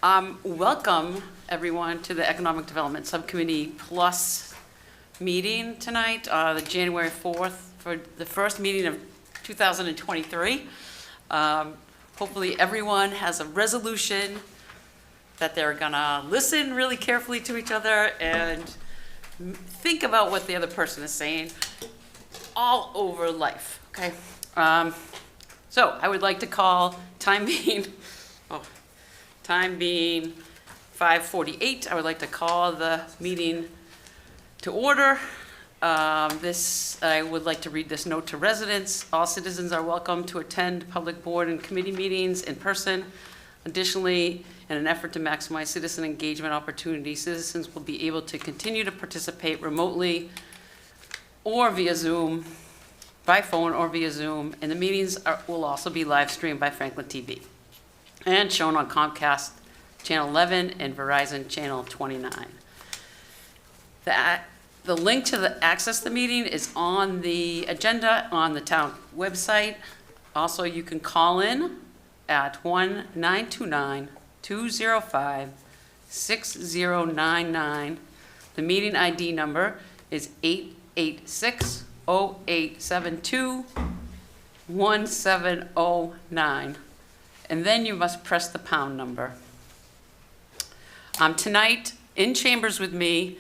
Welcome, everyone, to the Economic Development Subcommittee Plus meeting tonight, the January 4th, for the first meeting of 2023. Hopefully everyone has a resolution that they're gonna listen really carefully to each other and think about what the other person is saying all over life, okay? So I would like to call time being 5:48, I would like to call the meeting to order. I would like to read this note to residents. All citizens are welcome to attend public board and committee meetings in person. Additionally, in an effort to maximize citizen engagement opportunities, citizens will be able to continue to participate remotely or via Zoom, by phone or via Zoom, and the meetings will also be live streamed by Franklin TV and shown on Comcast Channel 11 and Verizon Channel 29. The link to access the meeting is on the agenda on the town website. Also, you can call in at 1-929-205-6099. The meeting ID number is 886-0872-1709. And then you must press the pound number. Tonight, in chambers with me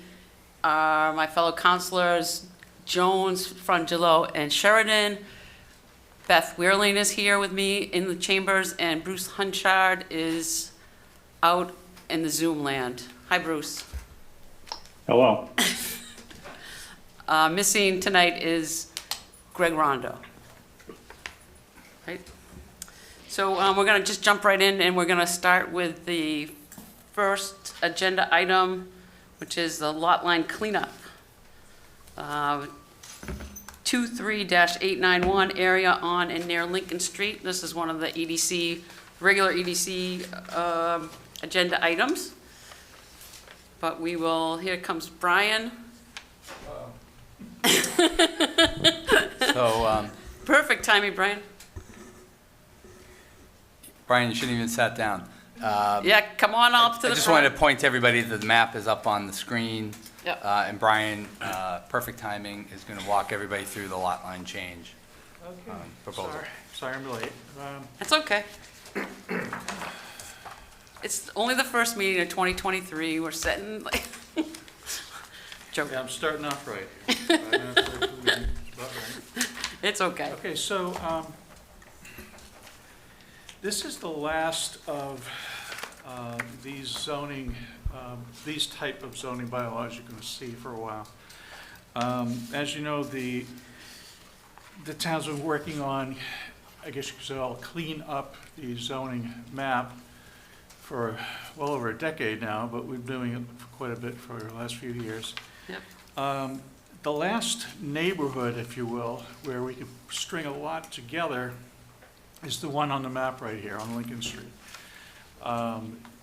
are my fellow councilors, Jones, Frangillo, and Sheridan. Beth Wehrling is here with me in the chambers, and Bruce Hunchard is out in the Zoom land. Hi, Bruce. Hello. Missing tonight is Greg Rondo. Right? So we're going to just jump right in, and we're going to start with the first agenda item, which is the lot line cleanup. 23-891 area on and near Lincoln Street. This is one of the EDC, regular EDC agenda items. But we will, here comes Brian. Perfect timing, Brian. Brian, you shouldn't even sat down. Yeah, come on up to the I just front. wanted to point to everybody that the map is up on the screen. Yep. And Brian, perfect timing, is going to walk everybody through the lot line change proposal. Sorry I'm late. That's okay. It's only the first meeting of 2023. We're setting, like, joke. Yeah, I'm starting off right. 5 minutes late for the meeting. It's about right. It's okay. Okay, so this is the last of these zoning, these type of zoning bylaws you're going to see for a while. As you know, the town's been working on, I guess you could say, I'll clean up the zoning map for well over a decade now, but we've been doing it for quite a bit for the last few years. Yep. The last neighborhood, if you will, where we could string a lot together is the one on the map right here on Lincoln Street.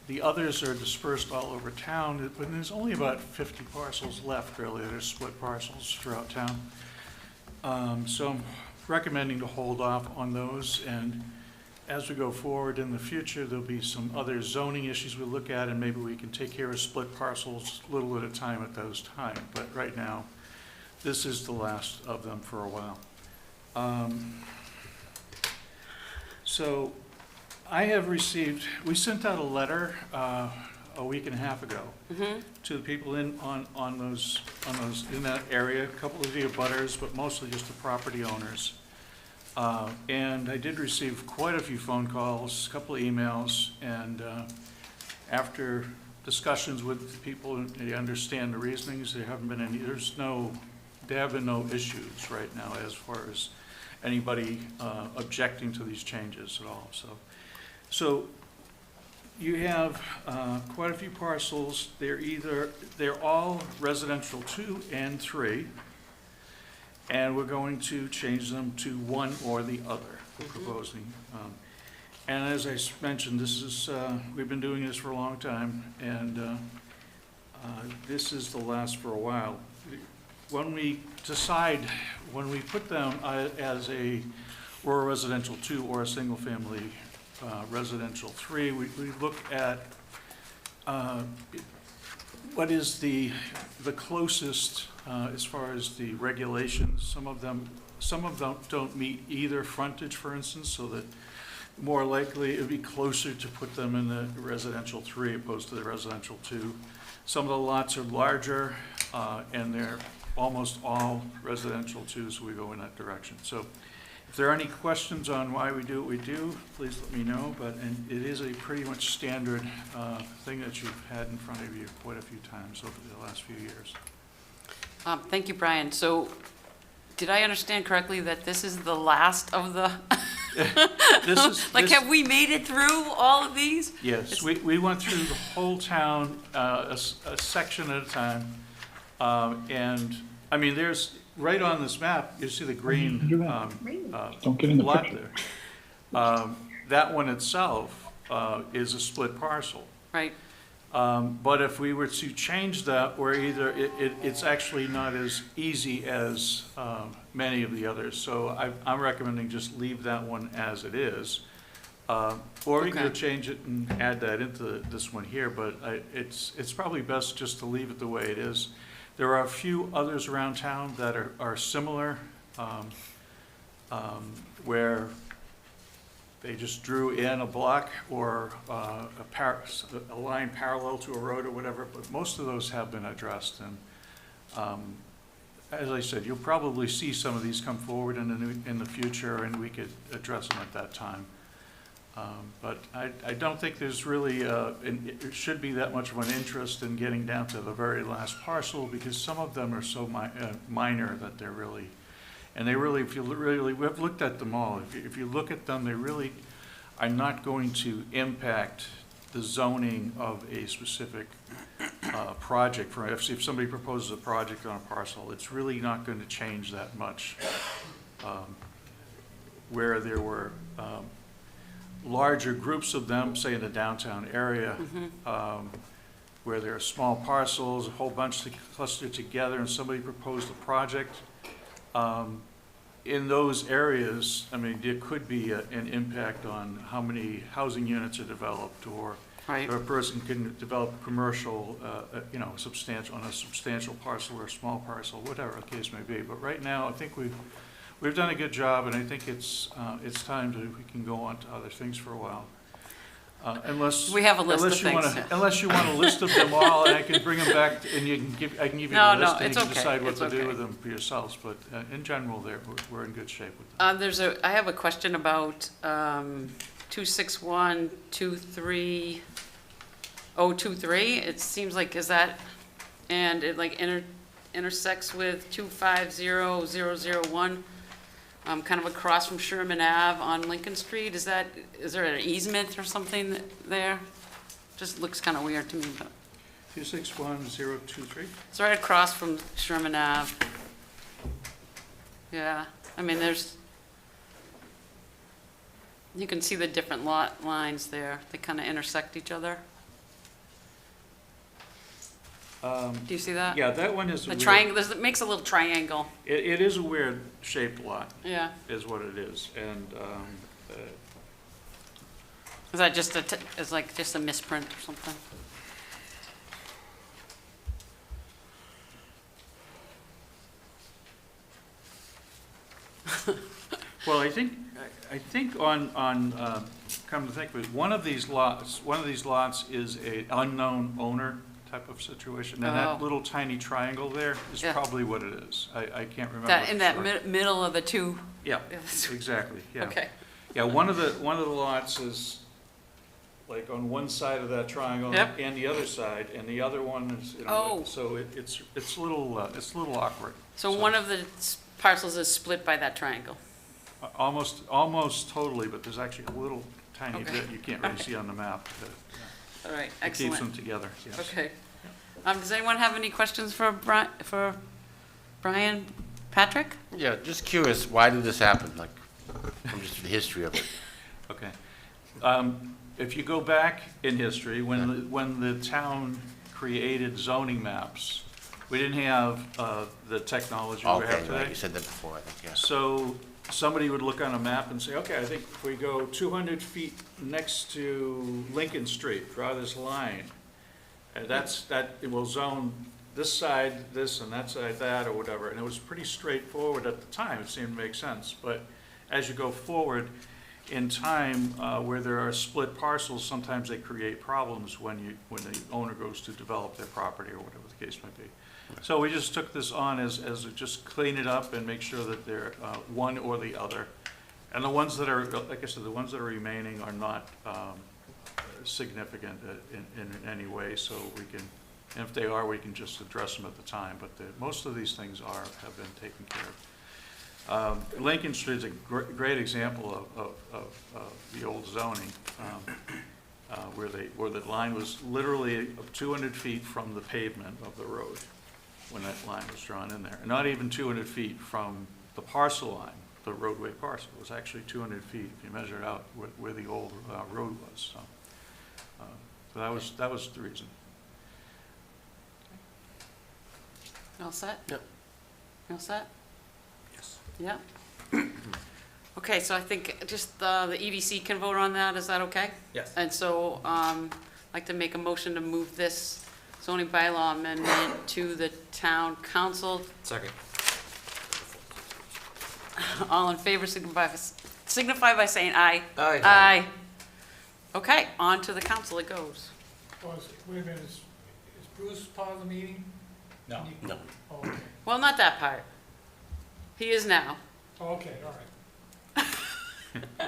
The others are dispersed all over town, but there's only about 50 parcels left, really. There's split parcels throughout town. So I'm recommending to hold off on those, and as we go forward in the future, there'll be some other zoning issues we'll look at, and maybe we can take care of split parcels a little at a time at those times. But right now, this is the last of them for a while. So I have received, we sent out a letter a week and a half ago to the people on those in that area, a couple of the abutters, but mostly just the property owners. And I did receive quite a few phone calls, a couple of emails, and after discussions with the people, they understand the reasonings. There haven't been any, there have been no issues right now as far as anybody objecting to these changes at all. So you have quite a few parcels. They're all residential 2 and 3, and we're going to change them to one or the other. We're proposing. And as I mentioned, this is we've been doing this for a long time, and this is the last for a while. When we decide, when we put them as a rural residential 2 or a single family residential 3, we look at what is the closest, as far as the regulations? Some of them don't meet either frontage, for instance, so that more likely it'd be closer to put them in the residential 3 opposed to the residential 2. Some of the lots are larger, and they're almost all residential 2, so we go in that direction. So if there are any questions on why we do what we do, please let me know, and it is a pretty much standard thing that you've had in front of you quite a few times over the last few years. Thank you, Brian. So, did I understand correctly that this is the last of the, have we made it through all of these? Yes, we went through the whole town, a section at a time, and, I mean, there's, right on this map, you see the green Don't get in the lot picture. there. That one itself is a split parcel. Right, But if we were to change that, where either, it's actually not as easy as many of the others. So I'm recommending just leave that one as it is. Or we Okay. could change it and add that into this one here, but it's probably best just to leave it the way it is. There are a few others around town that are similar, where they just drew in a block or a line parallel to a road or whatever, but most of those have been addressed. And as I said, you'll probably see some of these come forward in the future, and we could address them at that time. But I don't think there's really, it should be that much of an interest in getting down to the very last parcel, because some of them are so minor that they're really, and they really, if you really, we've looked at them all. If you look at them, they really are not going to impact the zoning of a specific project. For if somebody proposes a project on a parcel, it's really not going to change that much. Where there were larger groups of them, say in the downtown area, where there are small parcels, a whole bunch clustered together, and somebody proposed a project. In those areas, I mean, there could be an impact on how many housing units are developed, or right. a person can develop commercial, substantial, on a substantial parcel or a small parcel, whatever the case may be. But right now, I think we've done a good job, and I think it's time we can go on to other things for a while. Unless We have a list of things. Unless you want a list of them all, and I can bring them back, and I can give you No, the no, list, and it's you can okay. decide what It's to do okay. with them for yourselves. But in general, we're in good shape with them. I have a question about 26123. It seems like, is that, and it like intersects with 250001, kind of across from Sherman Ave on Lincoln Street. Is there an easement or something there? Just looks kind of weird to me, but 261023? it's right across from Sherman Ave. Yeah, I mean, you can see the different lot lines there. They kind of intersect each other. Do you see that? Yeah, that one is a The weird, triangle, it makes a little triangle. it is a weird shaped lot, Yeah. is what it is. And Is that just is like just a misprint or something? well, I think on come to think of it, one of these lots is a unknown owner type of situation, and Oh. that little tiny triangle there is Yeah. probably what it is. I can't remember. That, in for that sure. middle of the two? Yeah, Yes. exactly, yeah. Okay. Yeah, one of the lots is like on one side of that triangle Yep. and the other side, and the other one is, Oh. so it's a little awkward. So one of the parcels is split by that triangle? Almost totally, but there's actually a little tiny Okay. bit you can't really see on the map that All right, that keeps them excellent. together, yes. Okay. Does anyone have any questions for Brian Patrick? Yeah, just curious, why did this happen, like, from just the history of it? Okay. If you go back in history, when the town created zoning maps, we didn't have the technology we have Okay, today. right, you said that before, I think, yeah. So somebody would look on a map and say, okay, I think if we go 200 feet next to Lincoln Street, draw this line, And it will zone this side, this, and that side, that, or whatever. And it was pretty straightforward at the time, it seemed to make sense. But as you go forward in time, where there are split parcels, sometimes they create problems when the owner goes to develop their property or whatever the case might be. So we just took this on as just clean it up and make sure that they're one or the other. And the ones that are, like I said, the ones that are remaining are not significant in any way, so we can, and if they are, we can just address them at the time, but most of these things have been taken care of. Lincoln Street is a great example of the old zoning, where the line was literally 200 feet from the pavement of the road when that line was drawn in there, and not even 200 feet from the parcel line, the roadway parcel. It was actually 200 feet if you measure it out where the old road was. So that was the reason. You all set? Yep. You all set? Yes. Yeah? Okay, so I think just the EDC can vote on that, is that okay? Yes. And so, I'd like to make a motion to move this zoning bylaw amendment to the town council. Second. All in favor, signify by saying aye. Aye. Aye. Okay, on to the council it goes. Wait a minute, is Bruce part of the meeting? No. No. Oh, okay, Well, not that part. He is now. oh, okay, all right.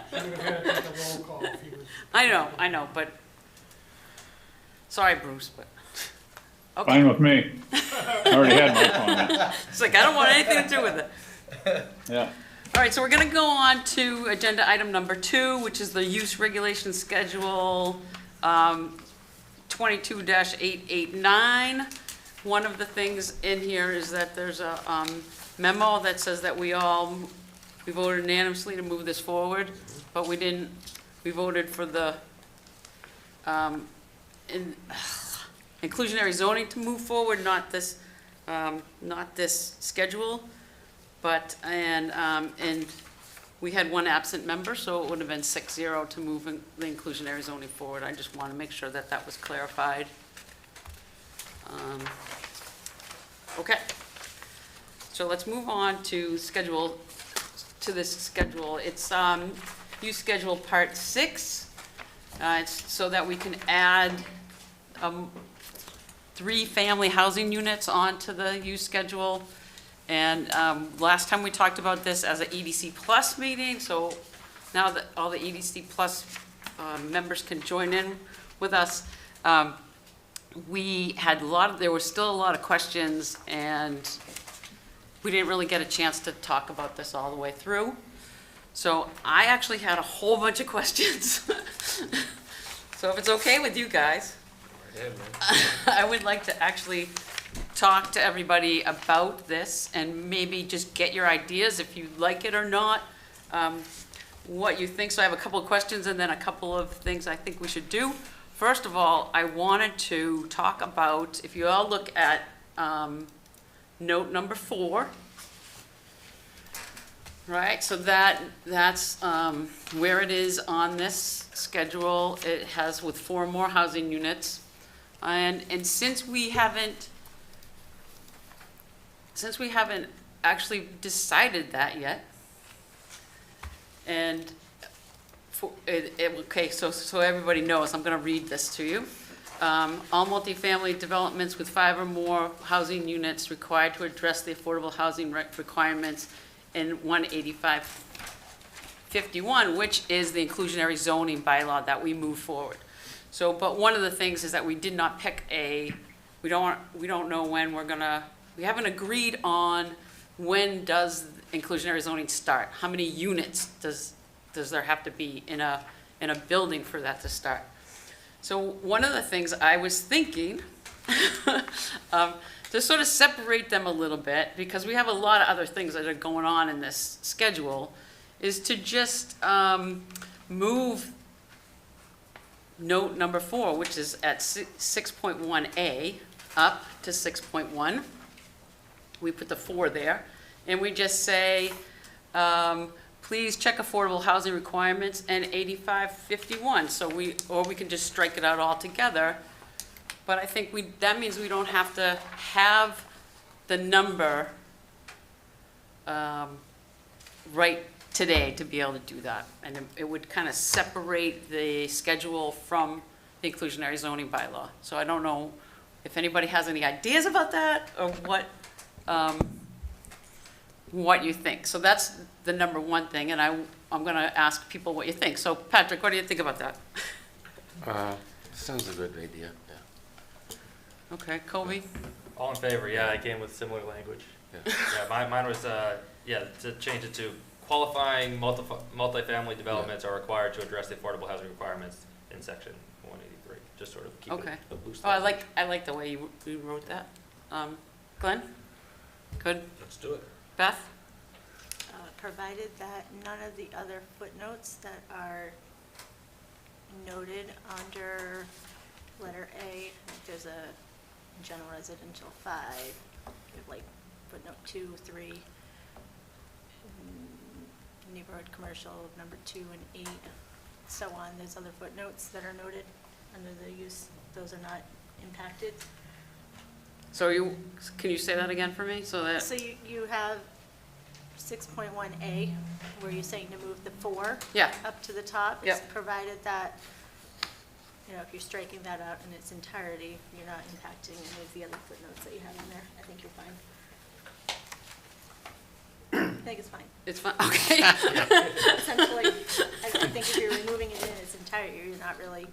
Should have had to take a roll call if he was. I know, but, sorry, Bruce, but, okay. Fine with me. I already had my comment. It's like, I don't want anything to do with it. Yeah. All right, so we're gonna go on to agenda item number 2, which is the use regulation schedule, 22-889. One of the things in here is that there's a memo that says that we voted unanimously to move this forward, but we didn't, we voted for the inclusionary zoning to move forward, not this schedule. But, and we had one absent member, so it would have been 6-0 to move the inclusionary zoning forward. I just want to make sure that that was clarified. Okay. So let's move on to this schedule. It's use schedule part 6. It's so that we can add 3 family housing units onto the use schedule. And last time we talked about this as an EDC Plus meeting, so now that all the EDC Plus members can join in with us, we had there were still a lot of questions, and we didn't really get a chance to talk about this all the way through. So I actually had a whole bunch of questions. So if it's okay with you guys, I would like to actually talk to everybody about this and maybe just get your ideas, if you like it or not, what you think. So I have a couple of questions and then a couple of things I think we should do. First of all, I wanted to talk about, if you all look at note number 4, right? So that's where it is on this schedule. It has with 4 more housing units. And since we haven't actually decided that yet, and okay, so everybody knows, I'm going to read this to you. All multifamily developments with 5 or more housing units required to address the affordable housing requirements in 18551, which is the inclusionary zoning bylaw that we move forward. So, but one of the things is that we did not pick we don't know when we haven't agreed on when does inclusionary zoning start? How many units does there have to be in a building for that to start? So one of the things I was thinking, to sort of separate them a little bit, because we have a lot of other things that are going on in this schedule, is to just move note number 4, which is at 6.1a, up to 6.1. We put the 4 there, and we just say, please check affordable housing requirements and 8551. So we can just strike it out altogether, But I think that means we don't have to have the number right today to be able to do that. And it would kind of separate the schedule from the inclusionary zoning bylaw. So I don't know if anybody has any ideas about that or what you think. So that's the number one thing, and I'm gonna ask people what you think. So Patrick, what do you think about that? Sounds a good idea, yeah. Okay, Colby? All in favor, yeah, I came with similar language. Yeah. Yeah, mine was, to change it to qualifying multifamily developments are required to address the affordable housing requirements in section 183, just sort of keep Okay. it a loose. Oh, I like the way you wrote that. Glenn? Good? Let's do it. Beth? Provided that none of the other footnotes that are noted under letter A, like there's a general residential 5, like footnote 2, 3, neighborhood commercial number 2 and 8, so on. There's other footnotes that are noted under the use, those are not impacted. So can you say that again for me, so that? So you have 6.1A, where you're saying to move the 4 Yeah. up to the top. Yep. It's provided that, if you're striking that out in its entirety, you're not impacting any of the other footnotes that you have in there. I think you're fine. I think it's fine. It's fine, okay. Essentially, I think if you're removing it in its entirety, you're not really,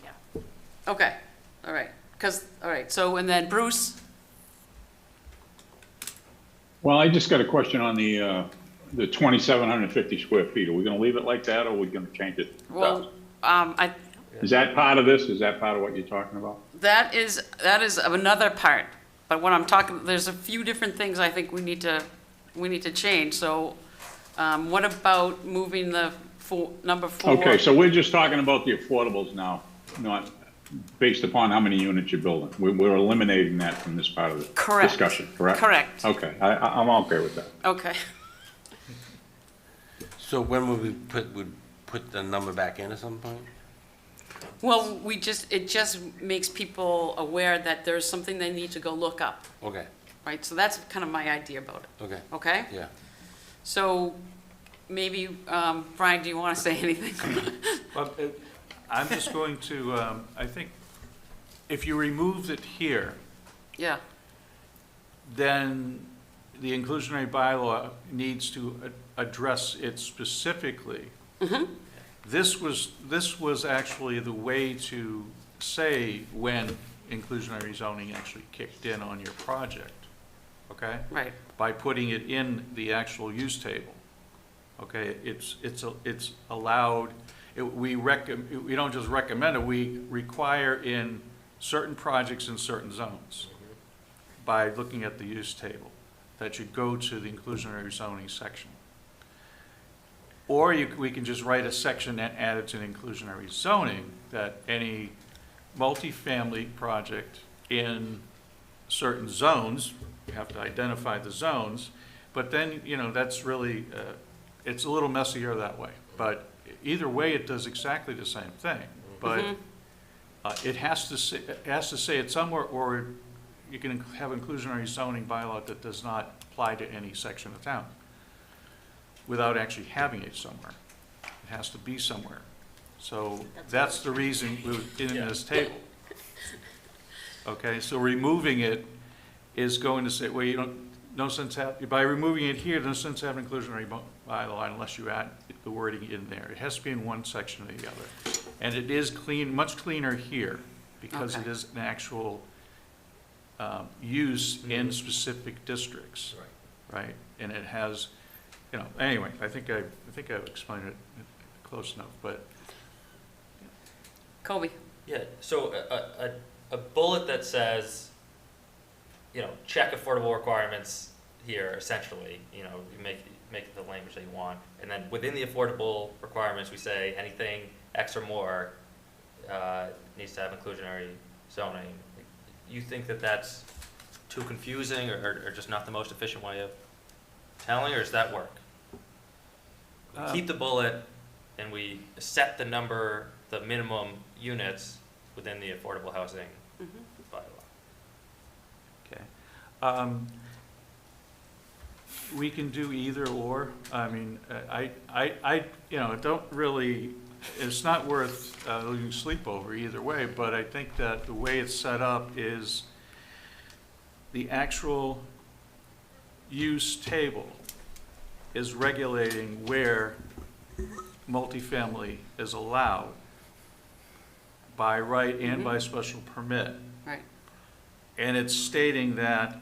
yeah. Okay, all right, all right, so, and then Bruce? Well, I just got a question on the 2,750 square feet. Are we gonna leave it like that, or are we gonna change it? Well, Is that part of this? Is that part of what you're talking about? that is another part, but when I'm talking, there's a few different things I think we need to change, so, what about moving the number 4? Okay, so we're just talking about the affordables now, not based upon how many units you're building. We're eliminating that from this part of the Correct. discussion, correct? Correct. Okay, I'm okay with that. Okay, So when would we put the number back in at some point? well, it just makes people aware that there's something they need to go look up, Okay, right? So that's kind of my idea about it, okay, okay? yeah. So maybe, Brian, do you want to say anything? Well, I'm just going to, I think, if you removed it here, Yeah, then the inclusionary bylaw needs to address it specifically. This was actually the way to say when inclusionary zoning actually kicked in on your project, okay? right, By putting it in the actual use table. Okay, it's allowed, we don't just recommend it, we require in certain projects in certain zones by looking at the use table, that you go to the inclusionary zoning section. Or we can just write a section and add it to the inclusionary zoning, that any multifamily project in certain zones, you have to identify the zones, but then, that's really, it's a little messier that way. But either way, it does exactly the same thing. But it has to say it somewhere, or you can have inclusionary zoning bylaw that does not apply to any section of town without actually having it somewhere. It has to be somewhere. So that's the reason we're in this table. Okay, so removing it is going to say, well, no sense by removing it here, no sense having inclusionary bylaw unless you add the wording in there. It has to be in one section or the other. And it is much cleaner here, because it Okay. is an actual use in specific districts. Right? And it has, anyway, I think I've explained it close enough, but Colby? Yeah, so a bullet that says, check affordable requirements here, essentially, you make the language that you want. And then within the affordable requirements, we say anything X or more needs to have inclusionary zoning. You think that that's too confusing or just not the most efficient way of telling, or does that work? Keep the bullet and we set the number, the minimum units, within the affordable housing bylaw. Okay. We can do either or. I mean, you know, don't really, it's not worth losing sleep over either way, but I think that the way it's set up is the actual use table is regulating where multifamily is allowed by right and by special permit. Right. And it's stating that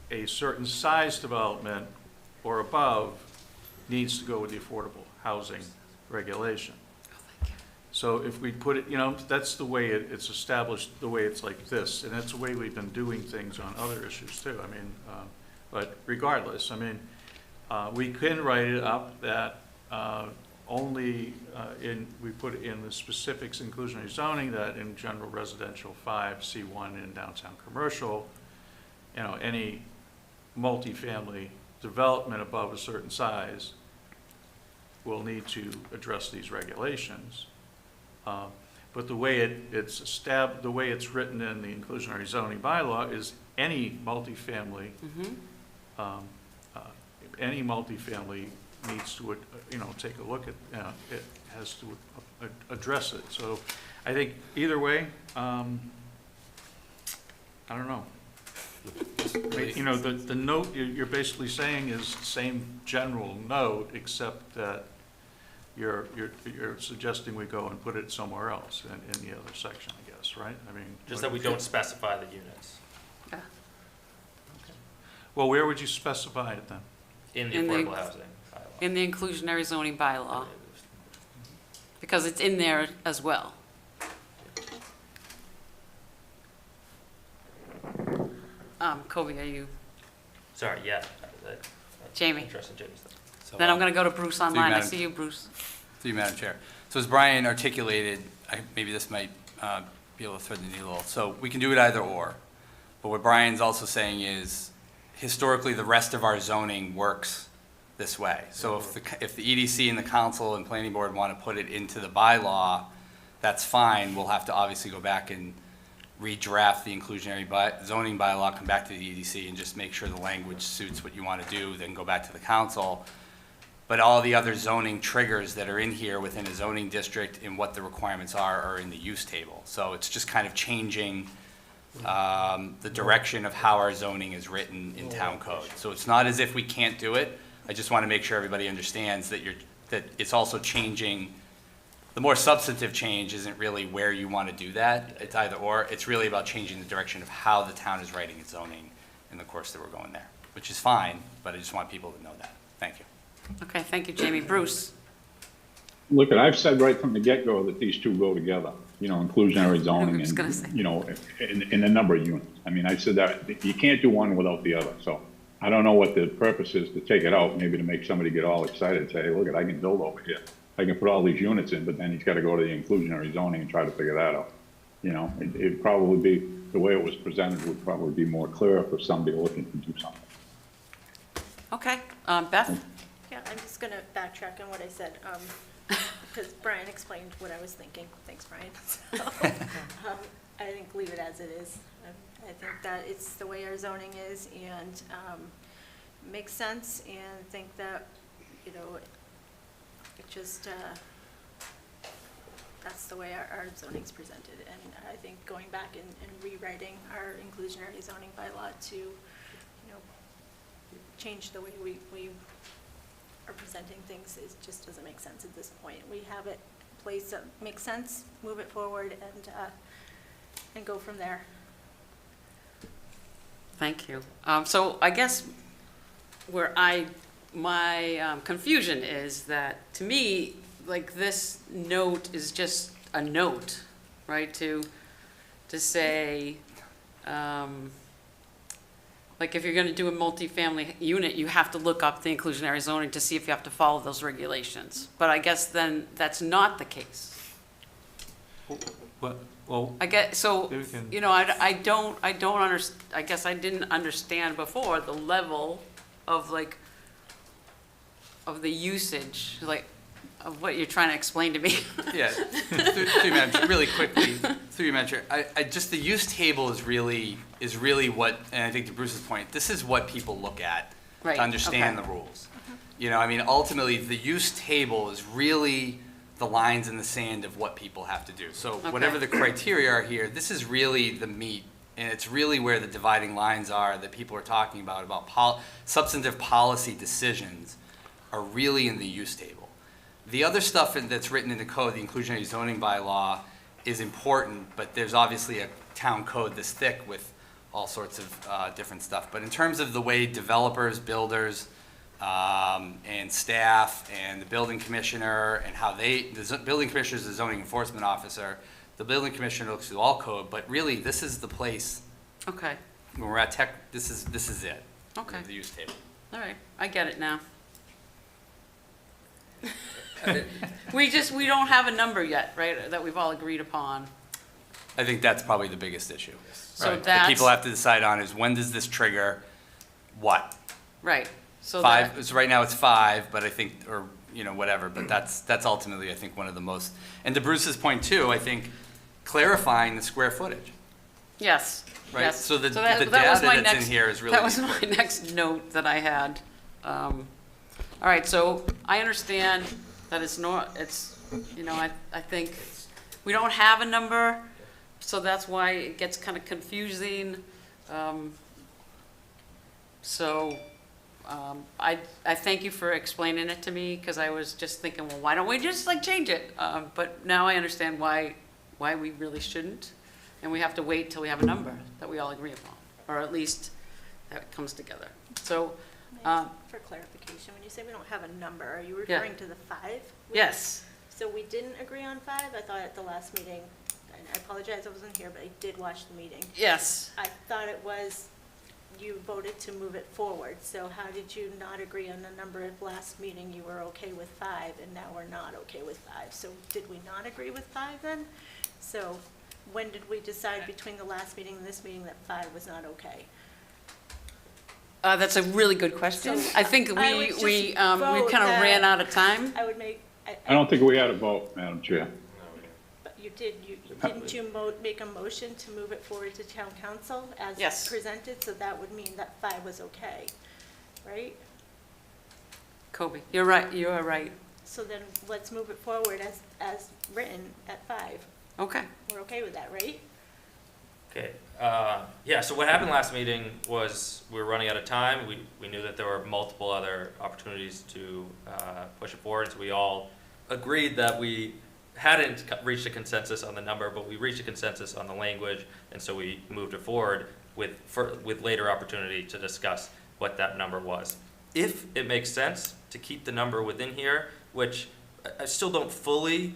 a certain size development or above needs to go with the affordable housing regulation. So if we put it, you know, that's the way it's established, the way it's like this, and that's the way we've been doing things on other issues too. I mean, but regardless, I mean, we can write it up that only we put it in the specifics inclusionary zoning that in general residential 5, C1 in downtown commercial, you know, any multifamily development above a certain size will need to address these regulations. But the way the way it's written in the inclusionary zoning bylaw is any multifamily, any multifamily needs to, you know, take a look at, it has to address it. So I think either way, I don't know. You know, the note you're basically saying is the same general note, except that you're suggesting we go and put it somewhere else in the other section, I guess, right? I mean. Just that we don't specify the units Yeah. Well, where would you specify it then? in the In the- affordable housing bylaw. In the inclusionary zoning bylaw, because it's in there as well. Kobe, are you, Sorry, yeah. Jamie. Interesting, Jamie's thing. So, then I'm gonna go to Bruce online. I Madam- see you, Bruce. Through you, Madam Chair. So as Brian articulated, maybe this might be able to thread the needle. So we can do it either or. But what Brian's also saying is, historically, the rest of our zoning works this way. So if the EDC and the council and planning board want to put it into the bylaw, that's fine. We'll have to obviously go back and redraft the inclusionary zoning bylaw, come back to the EDC and just make sure the language suits what you want to do, then go back to the council. But all the other zoning triggers that are in here within a zoning district and what the requirements are in the use table. So it's just kind of changing the direction of how our zoning is written in town code. So it's not as if we can't do it. I just want to make sure everybody understands that that it's also changing. The more substantive change isn't really where you want to do that. It's either or. It's really about changing the direction of how the town is writing its zoning in the course that we're going there, which is fine, but I just want people to know that. Thank you. Okay, thank you, Jamie. Bruce? Look, I've said right from the get-go that these two go together, you know, inclusionary zoning was gonna say. and, you know, in a number of units. I mean, I said that, you can't do one without the other, so I don't know what the purpose is to take it out, maybe to make somebody get all excited and say, hey, look, I can build over here. I can put all these units in, but then he's gotta go to the inclusionary zoning and try to figure that out. You know, it'd probably be, the way it was presented would probably be more clear for somebody looking to do something. Okay, Beth? Yeah, I'm just gonna backtrack on what I said, because Brian explained what I was thinking. Thanks, Brian. So, I think leave it as it is. I think that it's the way our zoning is and makes sense, and think that, you know, it just, that's the way our zoning's presented. And I think going back and rewriting our inclusionary zoning bylaw to, you know, change the way we are presenting things, it just doesn't make sense at this point. We have it in place that makes sense, move it forward, and go from there. Thank you. So I guess where my confusion is that, to me, like, this note is just a note, right? To say, like, if you're gonna do a multifamily unit, you have to look up the inclusionary zoning to see if you have to follow those regulations. But I guess then that's not the case. Well, I get, so, We can- you know, I don't I guess I didn't understand before the level of, like, of the usage, like, of what you're trying to explain to me. Yeah, through you, Madam Chair, really quickly, through you, Madam Chair, I just, the use table is really what, and I think to Bruce's point, this is what people look at Right, to understand the okay. rules. You know, I mean, ultimately, the use table is really the lines in the sand of what people have to do. So whatever Okay. the criteria are here, this is really the meat, and it's really where the dividing lines are that people are talking about substantive policy decisions are really in the use table. The other stuff that's written in the code, the inclusionary zoning bylaw, is important, but there's obviously a town code this thick with all sorts of different stuff. But in terms of the way developers, builders, and staff, and the building commissioner, and how building commissioner is the zoning enforcement officer, the building commissioner looks through all code, but really, this is the place, Okay, when we're at tech, this is it. Okay. The use table. all right, I get it now. We don't have a number yet, right, that we've all agreed upon. I think that's probably the biggest issue. So Right. that's. That people have to decide on is when does this trigger what? Right, so Five, that, so right now it's 5, but I think, or, you know, whatever, but that's ultimately, I think, one of the most, and to Bruce's point too, I think clarifying the square footage, yes, right? yes. So the that data was my that's in next- here is really. That was my next note that I had. All right, so I understand that it's not, it's, you know, I think we don't have a number, so that's why it gets kind of confusing. I thank you for explaining it to me, because I was just thinking, well, why don't we just like change it? But now I understand why we really shouldn't, and we have to wait till we have a number that we all agree upon, or at least that comes together. So, For clarification, when you say we don't have a number, are you Yeah. referring to the 5? yes, So we didn't agree on 5? I thought at the last meeting, and I apologize I wasn't here, but I did watch the meeting. yes. I thought it was, you voted to move it forward, so how did you not agree on the number at last meeting? You were okay with 5, and now we're not okay with 5. So did we not agree with 5 then? So when did we decide between the last meeting and this meeting that 5 was not okay? That's a really good question. So, I think I would we just kind of vote ran that- out of time. I would make, I don't think we had a vote, Madam Chair. but you did, didn't you make a motion to move it forward to town council as Yes. presented? So that would mean that 5 was okay, right? Kobe, you're right, you are right. So then let's move it forward as written at 5. Okay, We're okay with that, right? Okay, yeah, so what happened last meeting was we were running out of time. We knew that there were multiple other opportunities to push it forward, so we all agreed that we hadn't reached a consensus on the number, but we reached a consensus on the language, and so we moved it forward with later opportunity to discuss what that number was. If it makes sense to keep the number within here, which I still don't fully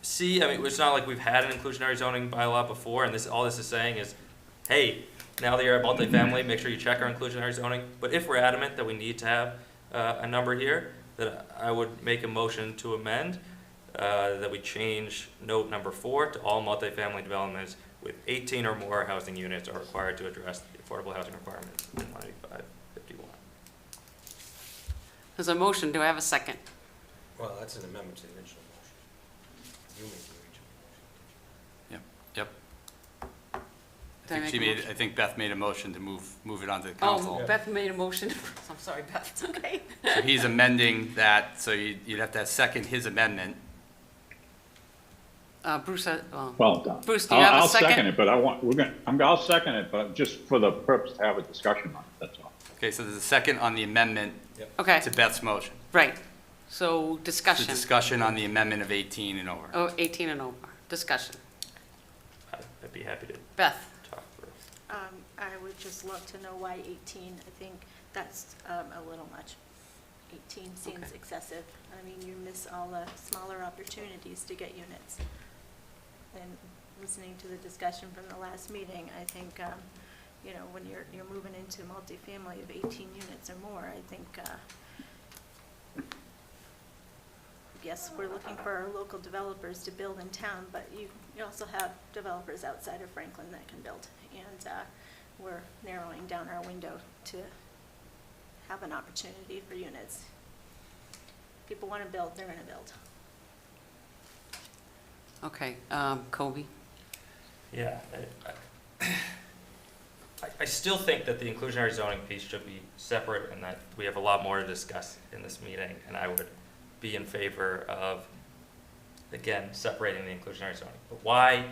see, I mean, it's not like we've had an inclusionary zoning bylaw before, and all this is saying is, hey, now that you're at multifamily, make sure you check our inclusionary zoning. But if we're adamant that we need to have a number here, then I would make a motion to amend, that we change note number 4 to all multifamily developments with 18 or more housing units are required to address the affordable housing requirements in 185-51. there's a motion, do I have a second? Well, that's an amendment to the original motion. You make the original Yep. Did I make She a made, motion? I think Beth made a motion to move it onto the Oh, council. Beth made a motion, I'm sorry, Beth. It's okay. So he's amending that, so you'd have to second his amendment. Bruce, well, Well done. Bruce, do you have a I'll second? second it, but I'll second it, but just for the purpose to have a discussion on it, that's all. Okay, so there's a second on the amendment okay, to Beth's motion. right, so The discussion. discussion on the amendment of 18 and over. Oh, 18 and over, discussion. I'd be happy to Beth, talk through. I would just love to know why 18. I think that's a little much. 18 seems Okay. excessive. I mean, you miss all the smaller opportunities to get units. And listening to the discussion from the last meeting, I think, you know, when you're moving into multifamily of 18 units or more, I think, yes, we're looking for our local developers to build in town, but you also have developers outside of Franklin that can build. And we're narrowing down our window to have an opportunity for units. People want to build, they're going to build. Okay, Kobe? Yeah, I still think that the inclusionary zoning piece should be separate and that we have a lot more to discuss in this meeting. And I would be in favor of, again, separating the inclusionary zoning. But why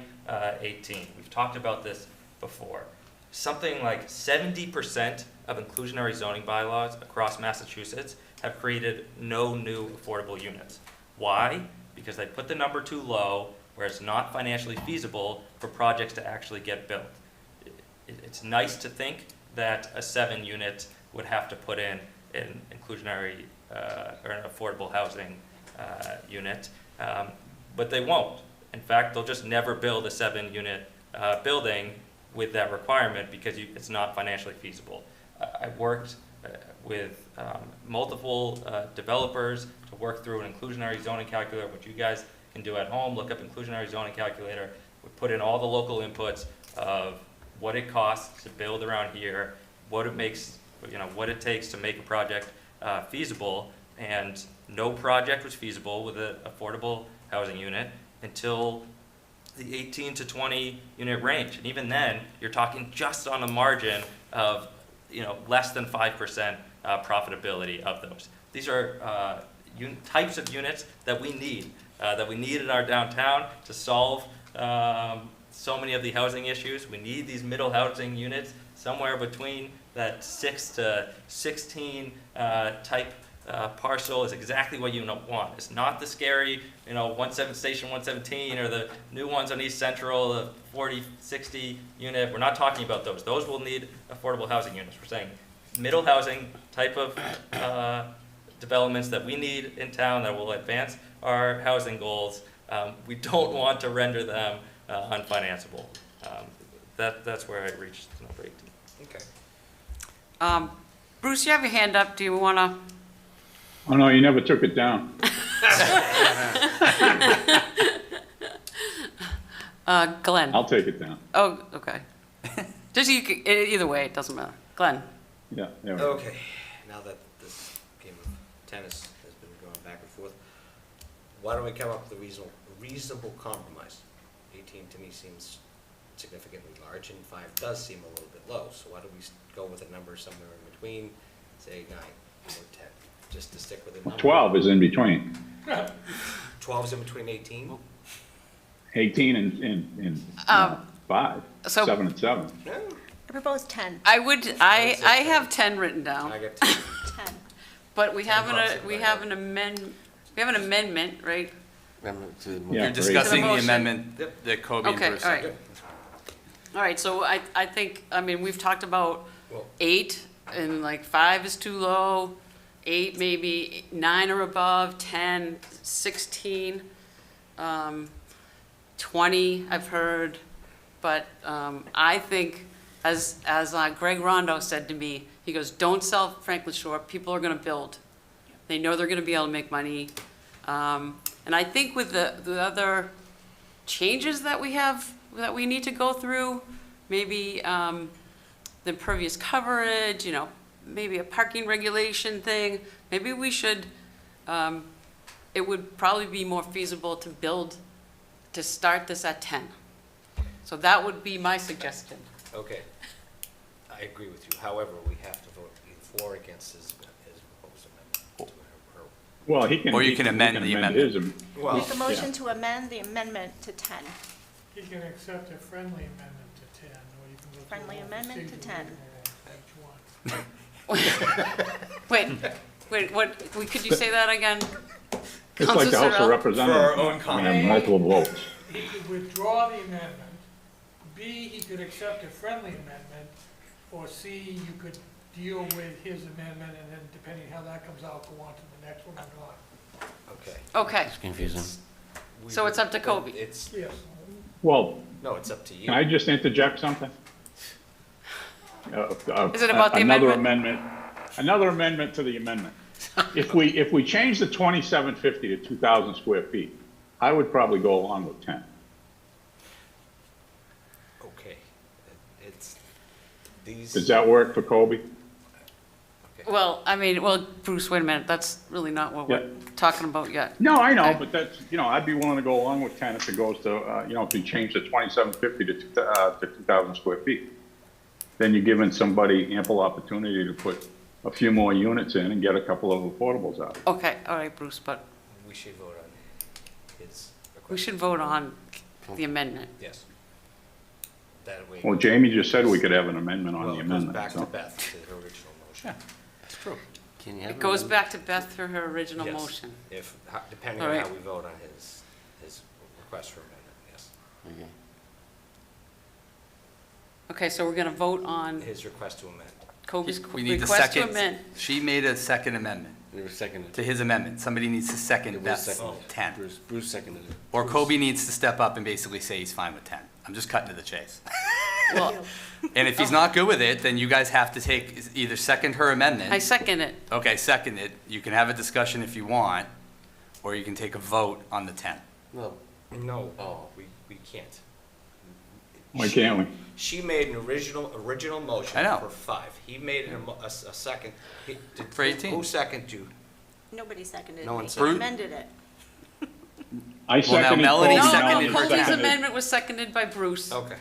18? We've talked about this before. Something like 70% of inclusionary zoning bylaws across Massachusetts have created no new affordable units. Why? Because they put the number too low, where it's not financially feasible for projects to actually get built. It's nice to think that a 7-unit would have to put in an inclusionary or an affordable housing unit, but they won't. In fact, they'll just never build a 7-unit building with that requirement because it's not financially feasible. I've worked with multiple developers to work through an inclusionary zoning calculator, which you guys can do at home. Look up inclusionary zoning calculator. We put in all the local inputs of what it costs to build around here, what it makes, what it takes to make a project feasible, and no project was feasible with an affordable housing unit until the 18 to 20 unit range. And even then, you're talking just on a margin of less than 5% profitability of those. These are types of units that we need in our downtown to solve so many of the housing issues. We need these middle housing units somewhere between that 6 to 16 type parcel is exactly what you want. It's not the scary, Station 117 or the new ones on East Central, the 40, 60 unit. We're not talking about those. Those will need affordable housing units. We're saying middle housing type of developments that we need in town that will advance our housing goals. We don't want to render them unfinanceable. That's where I reached number 18. Okay. Bruce, you have your hand up. Do you want to? Oh, no, you never took it down. Glenn? I'll take it down. Oh, okay. Just either way, it doesn't matter. Glenn? Yeah, there we go. Okay, now that this game of tennis has been going back and forth, why don't we come up with a reasonable compromise? 18 to me seems significantly large, and 5 does seem a little bit low. So why don't we go with a number somewhere in between, say 9 or 10, just to stick with a number. 12 is in between. 12 is in between 18? 18 and 5, so- 7 and 7. No, I propose 10. I have 10 written down, I got 10. 10. but we have bucks an amendment, right? Remember to Yeah. You're discussing the motion. amendment Yep. that Kobe and Okay, Bruce all right. said. All right, so I think, we've talked about Well- 8, and like 5 is too low, 8 maybe, 9 or above, 10, 16, 20 I've heard, but I think, as Greg Rondo said to me, he goes, don't sell Franklin Shore, people are gonna build. They know they're gonna be able to make money. And I think with the other changes that we have, that we need to go through, maybe the impervious coverage, maybe a parking regulation thing, maybe we should, it would probably be more feasible to start this at 10. So that would be my suggestion. Okay, I agree with you. However, we have to vote either for or against his proposed amendment. Well, he can. Or you he can amend the his Well, Make a motion to amend the amendment to 10. You can accept a friendly amendment to 10, or you can go through Friendly a amendment to procedural 10. on each one. Wait, what, could you say that again? It's like the House of Councilor Representatives. For our own We have multiple votes. He could withdraw the amendment. B, he could accept a friendly amendment, or C, you could deal with his amendment, and then depending how that comes out, go on to the next one or not. okay. Okay, It's confusing. So it's up to Kobe. It's, Yes. no, it's up to you. Can I just interject something? Is it about the Another amendment? Another amendment to the amendment. If we change the 2750 to 2,000 square feet, I would probably go along with 10. Okay, it's, these. Does that work for Kobe? Okay. Well, I mean, well, Bruce, wait a minute, that's really not what we're talking about yet. No, I know, Okay. but that's, I'd be willing to go along with 10 if it goes to, if you change the 2,750 to 2,000 square feet. Then you're giving somebody ample opportunity to put a few more units in and get a couple of affordables out. Okay, all right, Bruce, but We should vote on his request. we should vote on the amendment. Yes. That way. Well, Jamie just said we could have an amendment on Well, the it goes amendment, back to so. Beth, to her original motion. That's true. Can you have It goes an back to Beth for her original Yes. motion. If, depending All on right. how we vote on his request for amendment, yes. amendment? Okay, so we're gonna vote on His request to amend. Kobe's We need the request to second. amend. She made a second amendment Okay. It was seconded. to his amendment. Somebody needs to second It was Beth's seconded. 10. Bruce seconded it. Or Kobe needs to step up and basically say he's fine with 10. I'm just cutting to the chase. Well, And if he's not good with it, then you guys have to either second her I amendment. second it. Okay, second it. You can have a discussion if you want, or you can take a vote on the 10. No. No, Oh. we can't. Why can't we? She made an original motion I know. for 5. He made a second. For 18. Who seconded you? Nobody seconded No one me, seconded. he amended it. I now seconded Melanie Kobe, No, seconded no, her Kobe's second. amendment was seconded by Bruce. Okay.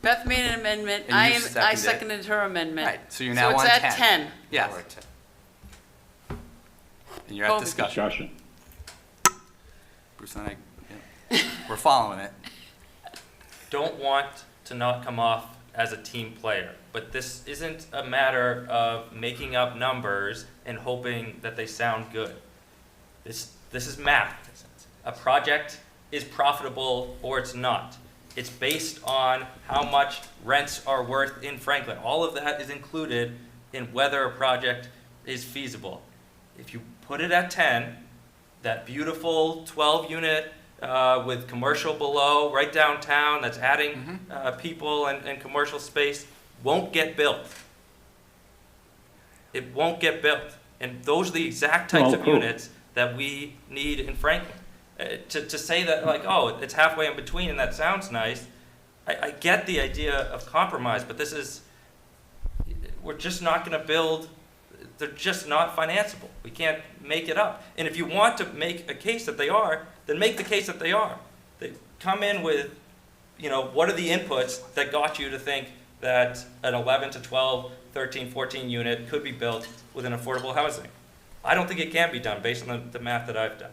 Beth made an amendment, And you I seconded it. seconded her amendment. Right, so you're now on So it's 10. at 10. Yes, All right. and you're at Kobe. discussion. discussion. Bruce and I, yeah. We're following it. Don't want to not come off as a team player, but this isn't a matter of making up numbers and hoping that they sound good. This is math. A project is profitable or it's not. It's based on how much rents are worth in Franklin. All of that is included in whether a project is feasible. If you put it at 10, that beautiful 12-unit with commercial below, right downtown, that's adding people and commercial space, won't get built. It won't get built. And those are the exact types Well, of cool. units that we need in Franklin. To say that, like, oh, it's halfway in between and that sounds nice, I get the idea of compromise, but we're just not gonna build, they're just not financeable. We can't make it up. And if you want to make a case that they are, then make the case that they are. They come in with, what are the inputs that got you to think that an 11 to 12, 13, 14 unit could be built within affordable housing? I don't think it can be done based on the math that I've done.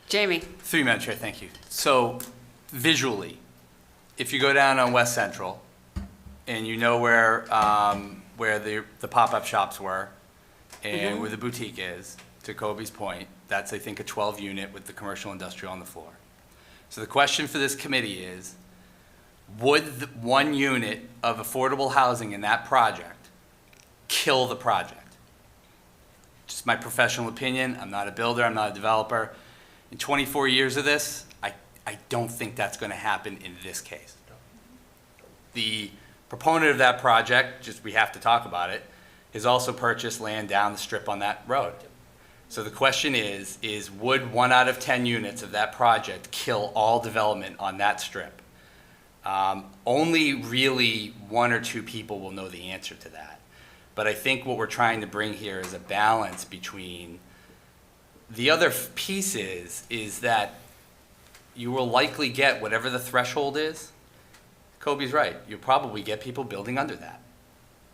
Jamie, Through you, Madam Chair, thank you. So visually, if you go down on West Central and you know where the pop-up shops were and where the boutique is, to Kobe's point, that's, I think, a 12-unit with the commercial industrial on the floor. So the question for this committee is, would the 1 unit of affordable housing in that project kill the project? Just my professional opinion. I'm not a builder, I'm not a developer. In 24 years of this, I don't think that's going to happen in this case. The proponent of that project, just we have to talk about it, has also purchased land down the strip on that road. So the question is would 1 out of 10 units of that project kill all development on that strip? Only really 1 or 2 people will know the answer to that. But I think what we're trying to bring here is a balance between the other piece is that you will likely get whatever the threshold is. Kobe's right. You'll probably get people building under that.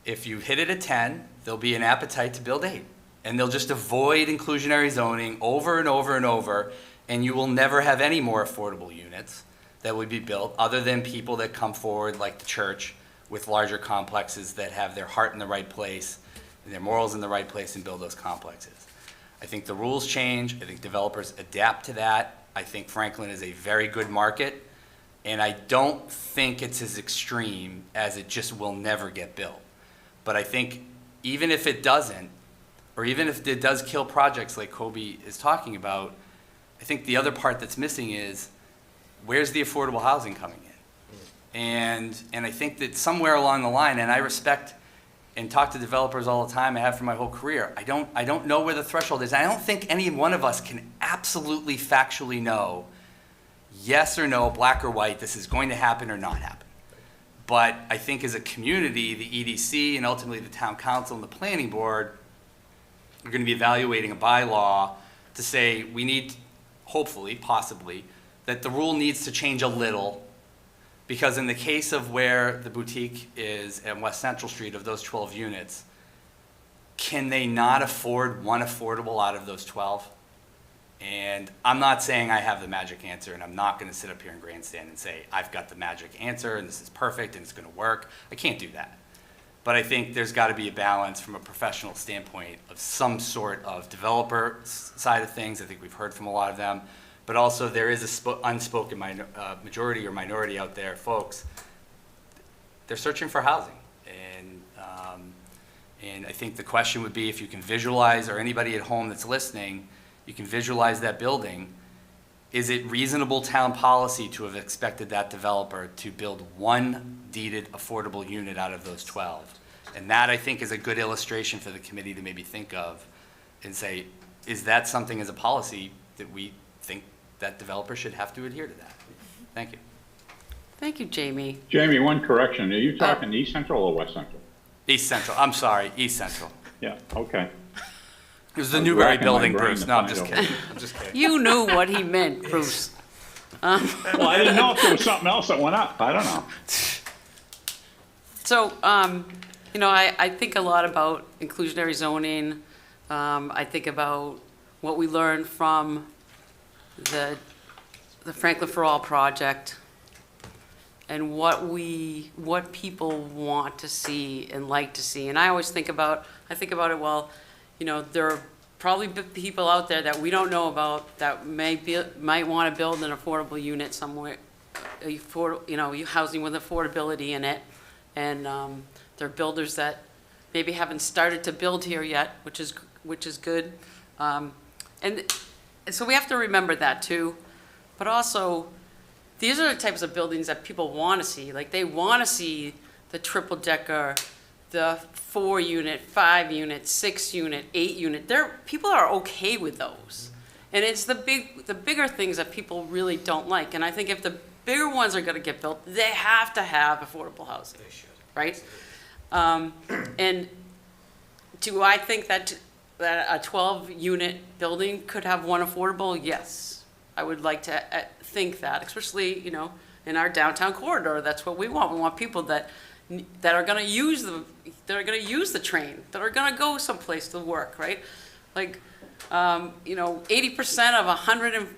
If you hit it at 10, there'll be an appetite to build 8. And they'll just avoid inclusionary zoning over and over and over, and you will never have any more affordable units that would be built other than people that come forward, like the church, with larger complexes that have their heart in the right place and their morals in the right place and build those complexes. I think the rules change. I think developers adapt to that. I think Franklin is a very good market, and I don't think it's as extreme as it just will never get built. But I think even if it doesn't, or even if it does kill projects like Kobe is talking about, I think the other part that's missing is, where's the affordable housing coming in? And I think that somewhere along the line, and I respect and talk to developers all the time, I have for my whole career, I don't know where the threshold is. I don't think any one of us can absolutely factually know, yes or no, black or white, this is going to happen or not happen. But I think as a community, the EDC and ultimately the town council and the planning board are going to be evaluating a bylaw to say we need, hopefully, possibly, that the rule needs to change a little. Because in the case of where the boutique is at West Central Street, of those 12 units, can they not afford one affordable out of those 12? And I'm not saying I have the magic answer, and I'm not going to sit up here and grandstand and say, I've got the magic answer, and this is perfect, and it's going to work. I can't do that. But I think there's got to be a balance from a professional standpoint of some sort of developer side of things. I think we've heard from a lot of them. But also there is a unspoken majority or minority out there, folks, they're searching for housing. And I think the question would be, if you can visualize, or anybody at home that's listening, you can visualize that building, is it reasonable town policy to have expected that developer to build one deeded affordable unit out of those 12? And that, I think, is a good illustration for the committee to maybe think of and say, is that something as a policy that we think that developer should have to adhere to that? Thank you. Thank you, Jamie. Jamie, one correction. Are you talking East Central or West Central? East Central, I'm sorry, East Central. Yeah, okay. It was the I was Newberry racking my building, brain Bruce. to No, I'm find just out. kidding. I'm just kidding. You knew what he meant, Bruce. Well, I didn't know if there was something else that went up. I don't know. So, you know, I think a lot about inclusionary zoning. I think about what we learned from the Franklin for All project and what people want to see and like to see. And I always think about it, well, you know, there are probably people out there that we don't know about that might want to build an affordable unit somewhere, housing with affordability in it. And there are builders that maybe haven't started to build here yet, which is good. And so we have to remember that too. But also, these are the types of buildings that people want to see. Like, they want to see the triple decker, the 4-unit, 5-unit, 6-unit, 8-unit. People are okay with those. And it's the bigger things that people really don't like. And I think if the bigger ones are going to get built, they have to have affordable housing, right? And do I think that a 12-unit building could have one affordable? Yes. I would like to think that, especially, you know, in our downtown corridor. That's what we want. We want people that are going to use the train, that are going to go someplace to work, right? Like, you know, 80% of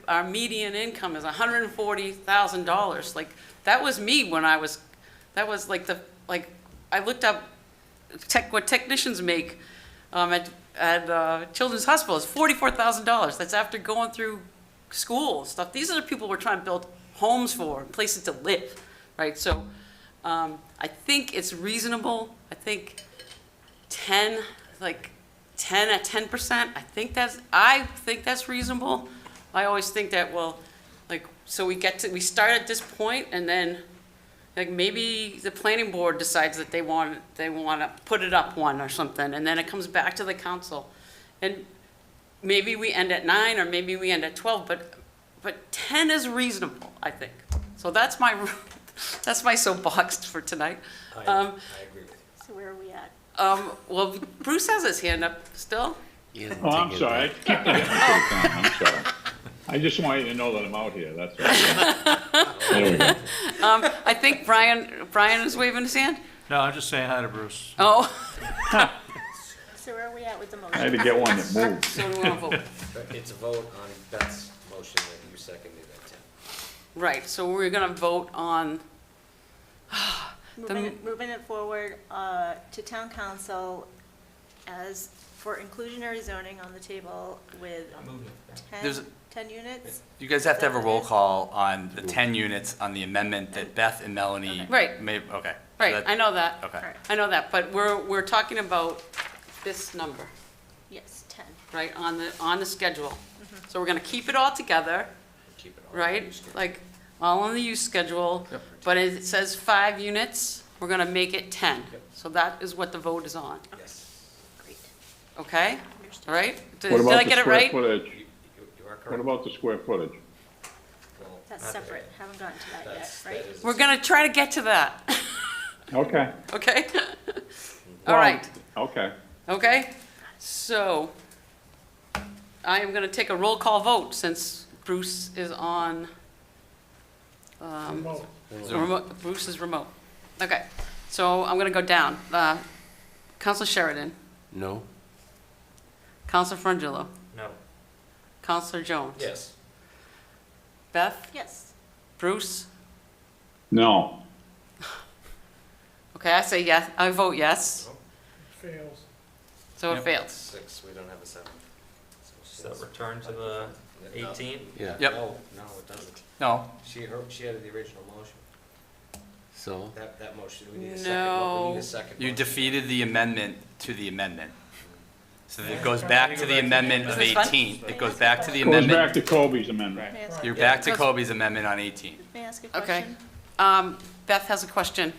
our median income is $140,000. Like, that was me when I was. That was I looked up what technicians make at Children's Hospital. It's $44,000. That's after going through school stuff. These are the people we're trying to build homes for, places to live, right? So I think it's reasonable. I think 10 at 10%, I think that's reasonable. I always think that, well, like, so we start at this point, and then like maybe the planning board decides that they want to put it up one or something, and then it comes back to the council. And maybe we end at 9, or maybe we end at 12, but 10 is reasonable, I think. So that's my soapbox for tonight. I agree with you. So where are we at? Well, Bruce has his hand up still. Oh, I'm sorry. I'm sorry. I just want you to know that I'm out here, that's all. There we go. I think Brian is waving his hand. No, I'm just saying hi to Bruce. Oh, So where are we at with the I had motion? to get one that moved. so we want to vote. But it's a vote on Beth's motion that you seconded at 10. Right, so we're going to vote on, Moving it forward to town council as for inclusionary zoning on the table with There's- 10 units? You guys have to have a roll call on the 10 units on the amendment that Beth and Melanie Right. made. Okay. So right, that- I know that. Okay. Right. I know that, but we're talking about this number, Yes, 10. right, on the schedule. So we're going to keep it all together, Keep it all. right? Like, all on the use schedule, but it says 5 units, we're going to make it 10. Yep. So that is what the vote is on, Yes. Great. okay? Understood. All right? What Did about I the get it square right? footage? You are What correct. about the square footage? Well, That's not separate. Haven't gotten to that yet, That's, right? that is. We're going to try to get to that. Okay, Okay? All Well- right, okay. okay? So I am gonna take a roll call vote since Bruce is on, Remote. Bruce is remote. Okay, so I'm gonna go down. Counselor Sheridan, No? Counselor Frangillo, No. Counselor Jones. Yes. Beth, Yes. Bruce? No, Okay, I say yes, I vote yes, Fails. so it Yep. fails. 6, we don't have a 7. So return to the 18? Yeah. Yep. No, it doesn't. No, She had the original motion. So? That motion, we need a second. No. We need a second. you motion. defeated the amendment to the amendment. So it goes back to the amendment of Is this fun? 18. It goes back to the goes back amendment. to Kobe's amendment. May I ask, You're back to Kobe's amendment on 18. may I ask a Okay. question? Beth has a question.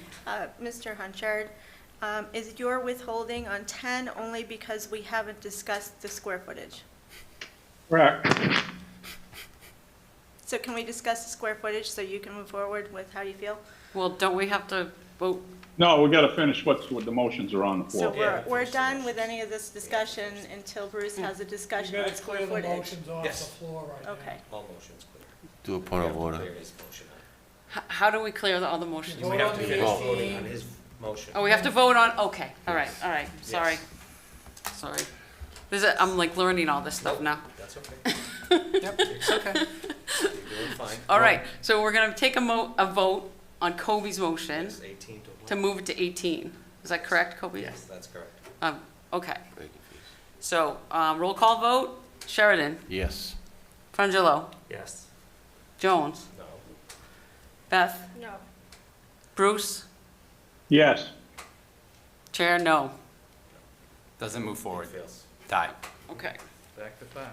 Mr. Hunchard, is your withholding on 10 only because we haven't discussed the square footage? Correct. So can we discuss the square footage so you can move forward with how you feel? Well, don't we have to vote? No, we gotta finish what the motions are on the So floor. Yeah, we're finish the done with motions. any of this discussion until Bruce has a You discussion on gotta square clear the footage? motions off the Yes. floor right now. Okay. All motions clear. Do a point of order. Clear his motion. How do we clear the other motions? Vote We have on to the finish voting 18. on his motion. Oh, we have to vote on, okay, all right, sorry. Sorry. I'm like learning all this stuff now. That's okay. Yep, it's okay. You're doing fine. All right, so we're gonna take a vote on Kobe's motion It's 18 to move it to 18. Is that correct, Kobe? Yes, that's correct. Okay, Very confused. so, roll call vote, Sheridan, Yes. Frangillo, Yes. Jones, No. Beth, No. Bruce, Yes, Chair, no. Doesn't move forward. Fails. Die. Okay, Back to 5.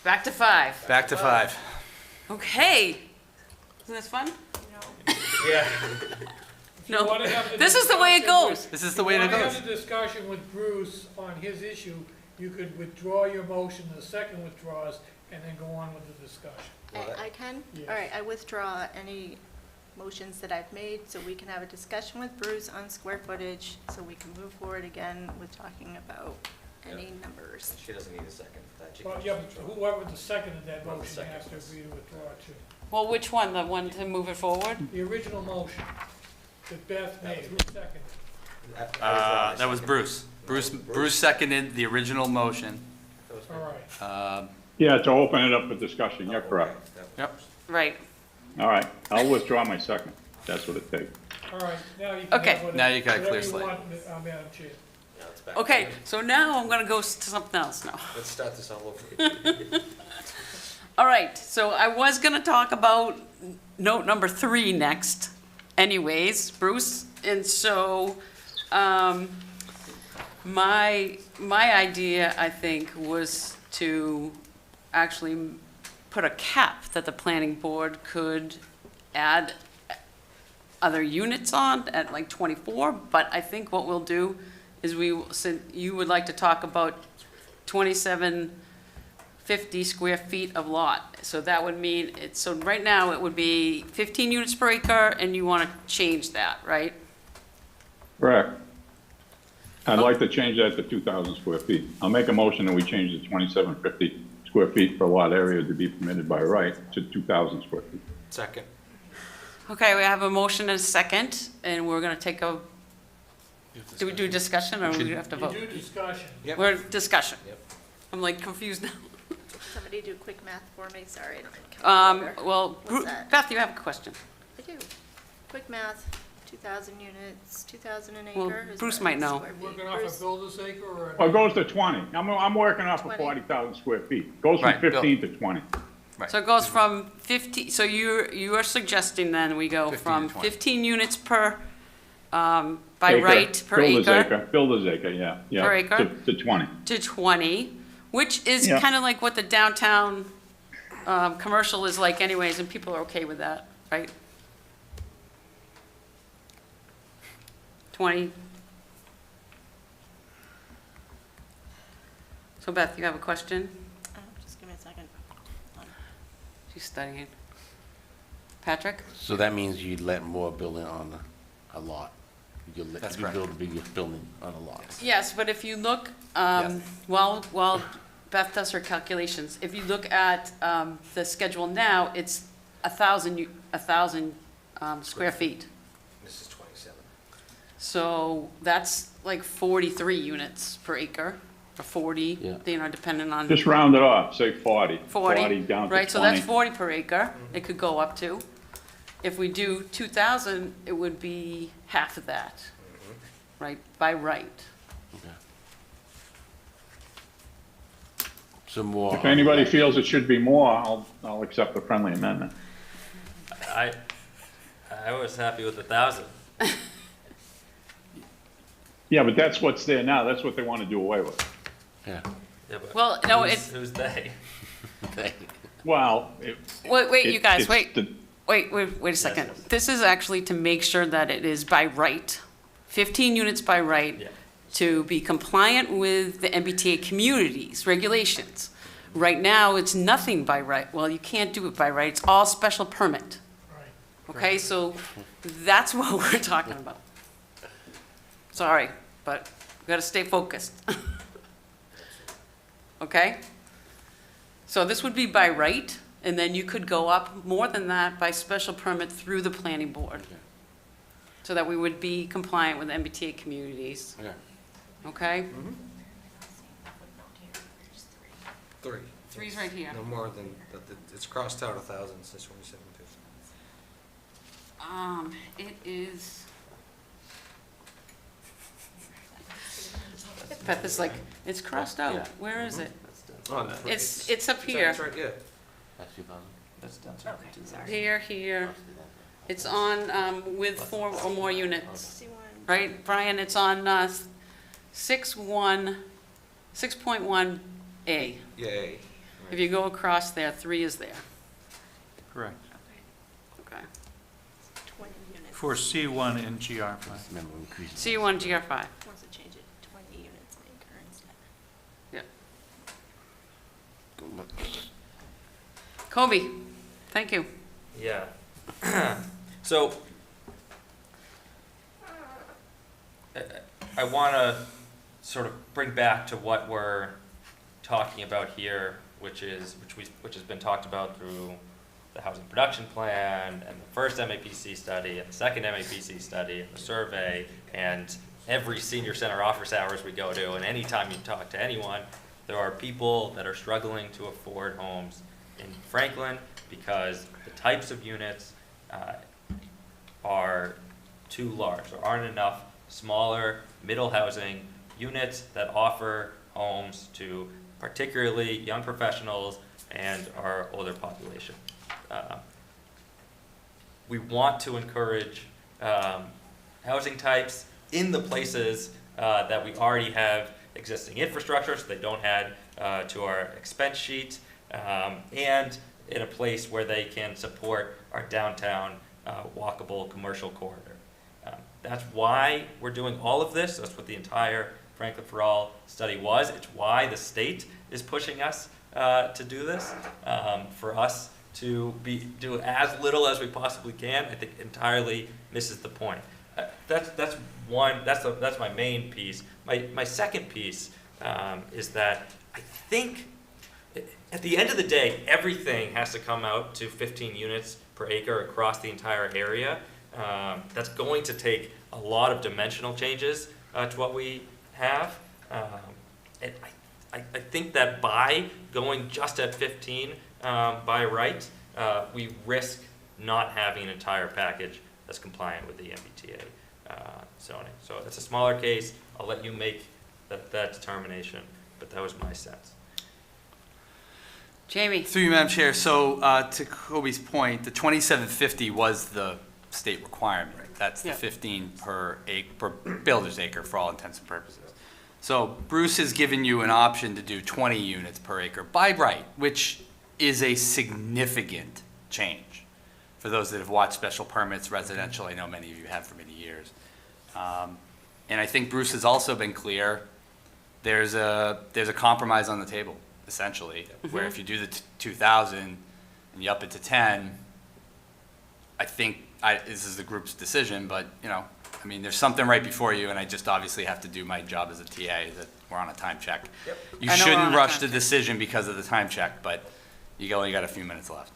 back to 5. Back to 5. Okay. Isn't this fun? Yeah. You No, wanna have the this is the way it discussion goes. with- This is the way it If you goes. want to have a discussion with Bruce on his issue, you could withdraw your motion, the second withdraws, and then go on with the discussion. Well, that- I can? Yes. All right, I withdraw any motions that I've made, so we can have a discussion with Bruce on square footage, so we can move forward again with talking about any numbers. She doesn't need a second for that. She Well, can yeah, just but withdraw. whoever the seconded that Well, the motion second has to was- agree to withdraw too. Well, which one? The one to move it forward? The original motion that Beth made, who seconded? That was Bruce. Bruce seconded the original motion. That was All me. right. yeah, to open it up for discussion, you're Oh, correct. okay. That was Yep. first. Right. All right, I'll withdraw my second. That's what it takes. All right, now you can Okay. have whatever. Now you got a clear whatever you slate. want, Madam Chair. Now it's back. Okay, to you. so now I'm gonna go to something else now. Let's start this all over again. All right, so I was gonna talk about note number 3 next anyways, Bruce. And so, my idea, I think, was to actually put a cap that the planning board could add other units on at like 24, but I think what we'll do is since you would like to talk about 2750 square feet of lot. So that would mean, so right now it would be 15 units per acre, and you want to change that, right? Correct. I'd like to change that to 2,000 square feet. I'll make a motion that we change the 2,750 square feet per lot area to be permitted by right to 2,000 square feet. Second. Okay, we have a motion and a second, and we're going to take a, do we do discussion, or do we have to You vote? do discussion. Yep. We're discussion. Yep. I'm like confused now. Somebody do quick math for me, sorry, I don't have a calculator. Well, What's that? Beth, you have a question. I do. Quick math, 2,000 units, 2,000 an Well, acre. is Bruce what, might know. square feet? Working off Bruce? a builder's acre or? Well, it goes to 20. I'm working off of 20. 40,000 square feet. Goes from Right, Bill. 15 to 20. Right. So it goes from 50, so you are suggesting then we go 15 to from 20. 15 units per, by Acre. right, per Builder's acre, Builder's acre, yeah, yeah. Per acre? To 20. to 20, which is Yeah. kind of like what the downtown commercial is like anyways, and people are okay with that, right? 20. So Beth, you have a question? Just give me a second. She's studying. Patrick? So that means you'd let more building on a lot. That's You correct. build a big building on a lot. Yes, but if you look, Yeah. while Beth does her calculations, if you look at the schedule now, it's 1,000 square feet. This is 27. So that's like 43 units per acre, or 40, Yeah. depending on. Just round it off, say 40. 40, down to 20. right, so that's 40 per acre, it could go up to. If we do 2,000, it would be half of that, right, by right. Okay. Some more. If anybody feels it should be more, I'll accept the friendly amendment. I was happy with 1,000. Yeah, but that's what's there now, that's what they want to do away with. Yeah. Yeah, but Well, no, who's they? Well, wait, you guys, it's wait. the- Wait a second. This is actually to make sure that it is by right, 15 units by right, Yeah. to be compliant with the MBTA communities regulations. Right now, it's nothing by right. Well, you can't do it by right. It's all special permit. Right. Okay, so that's what we're talking about. Sorry, but we gotta stay focused. Okay? So this would be by right, and then you could go up more than that by special permit through the planning board. So that we would be compliant with MBTA communities, Okay. okay? 3. Three's right here. No more than, it's crossed out 1,000 since 2017. It is. Beth is like, it's crossed out. Yeah. Where is it? Oh, It's up here. It's right, yeah. That's 2,000. That's down to Here, here. It's on, with 4 or more units, 61. right, Brian? It's on, 6.1A. Yay. If you go across there, 3 is there. Correct. Okay. 20 units. For C1 and GR5. Remember, we increased. C1, GR5. Wants to change it to 20 units an acre instead. Kobe, thank you. Yeah. So, I want to sort of bring back to what we're talking about here, which has been talked about through the housing production plan and the first MAPC study and the second MAPC study and the survey and every senior center office hours we go to, and anytime you talk to anyone, there are people that are struggling to afford homes in Franklin because the types of units are too large. There aren't enough smaller middle housing units that offer homes to particularly young professionals and our older population. We want to encourage housing types in the places that we already have existing infrastructure, so they don't add to our expense sheet, and in a place where they can support our downtown walkable commercial corridor. That's why we're doing all of this. That's what the entire Franklin for All study was. It's why the state is pushing us to do this, for us to do as little as we possibly can. I think entirely misses the point. That's my main piece. My second piece is that I think at the end of the day, everything has to come out to 15 units per acre across the entire area. That's going to take a lot of dimensional changes to what we have. And I think that by going just at 15 by right, we risk not having an entire package that's compliant with the MBTA zoning. So it's a smaller case. I'll let you make that determination, but that was my sense. Jamie? Through you, Madam Chair, so to Kobe's point, the 2750 was the state requirement. That's the Yeah. 15 per builder's acre for all intents and purposes. So Bruce has given you an option to do 20 units per acre by right, which is a significant change. For those that have watched special permits residential, I know many of you have for many years. And I think Bruce has also been clear, there's a compromise on the table, essentially, where if you do the 2,000 and you up it to 10, I think, this is the group's decision, but, I mean, there's something right before you, and I just obviously have to do my job as a TA, that we're on a time check. Yep. You I know we're on shouldn't a rush time the check. decision because of the time check, but you only got a few minutes left.